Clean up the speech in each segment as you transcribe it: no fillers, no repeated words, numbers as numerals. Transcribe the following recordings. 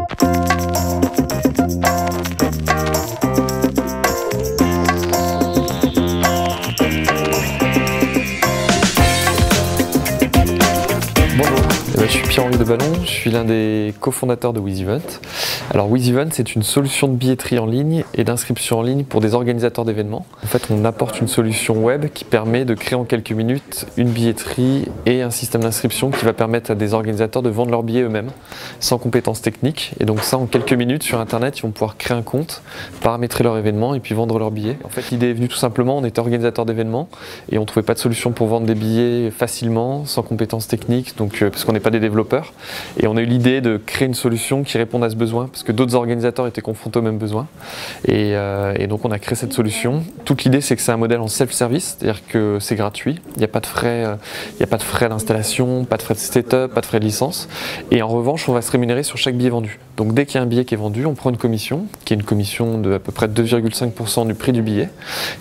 Bonjour, je suis Pierre-Henri Deballon, je suis l'un des cofondateurs de WizEvent. Alors WizEvent, c'est une solution de billetterie en ligne et d'inscription en ligne pour des organisateurs d'événements. En fait, on apporte une solution web qui permet de créer en quelques minutes une billetterie et un système d'inscription qui va permettre à des organisateurs de vendre leurs billets eux-mêmes, sans compétences techniques. Et donc ça, en quelques minutes sur Internet, ils vont pouvoir créer un compte, paramétrer leur événement et puis vendre leurs billets. En fait, l'idée est venue tout simplement, on était organisateur d'événements et on ne trouvait pas de solution pour vendre des billets facilement, sans compétences techniques, parce qu'on n'est pas des développeurs. Et on a eu l'idée de créer une solution qui réponde à ce besoin, parce que d'autres organisateurs étaient confrontés aux mêmes besoins. Et donc on a créé cette solution. Toute l'idée, c'est que c'est un modèle en self-service, c'est-à-dire que c'est gratuit, il n'y a pas de frais d'installation, pas de frais de setup, pas de frais de licence. Et en revanche, on va se rémunérer sur chaque billet vendu. Donc dès qu'il y a un billet qui est vendu, on prend une commission, qui est une commission de à peu près 2,5% du prix du billet,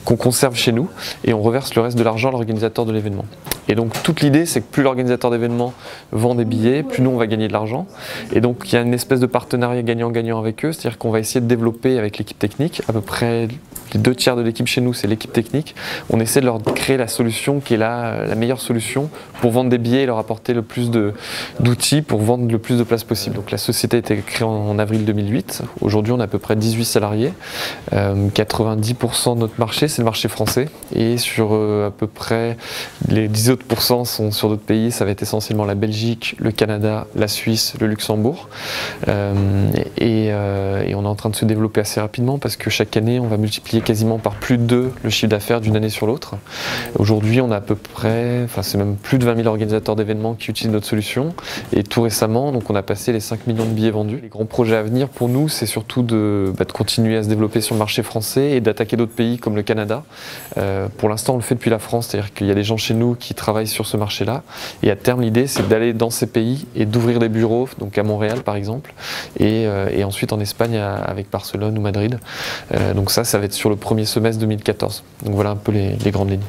qu'on conserve chez nous, et on reverse le reste de l'argent à l'organisateur de l'événement. Et donc toute l'idée, c'est que plus l'organisateur d'événement vend des billets, plus nous on va gagner de l'argent. Et donc il y a une espèce de partenariat gagnant-gagnant avec eux, c'est-à-dire qu'on va essayer de développer avec l'équipe technique, à peu près les 2/3 de l'équipe chez nous, c'est l'équipe technique. On essaie de leur créer la solution qui est la meilleure solution pour vendre des billets et leur apporter le plus d'outils pour vendre le plus de places possible. Donc la société a été créée en avril 2008. Aujourd'hui, on a à peu près 18 salariés. 90% de notre marché, c'est le marché français. Et sur à peu près les 10 autres pourcents sont sur d'autres pays. Ça va être essentiellement la Belgique, le Canada, la Suisse, le Luxembourg. Et on est en train de se développer assez rapidement parce que chaque année, on va multiplier quasiment par plus de 2 le chiffre d'affaires d'une année sur l'autre. Aujourd'hui, on a à peu près, c'est même plus de 20 000 organisateurs d'événements qui utilisent notre solution. Et tout récemment, donc on a passé les 5 millions de billets vendus. Les grands projets à venir pour nous, c'est surtout de continuer à se développer sur le marché français et d'attaquer d'autres pays comme le Canada. Pour l'instant, on le fait depuis la France, c'est-à-dire qu'il y a des gens chez nous qui travaillent sur ce marché-là. Et à terme, l'idée, c'est d'aller dans ces pays et d'ouvrir des bureaux, donc à Montréal par exemple, et ensuite en Espagne avec Barcelone ou Madrid. Donc ça va être sur le premier semestre 2014. Donc voilà un peu les grandes lignes.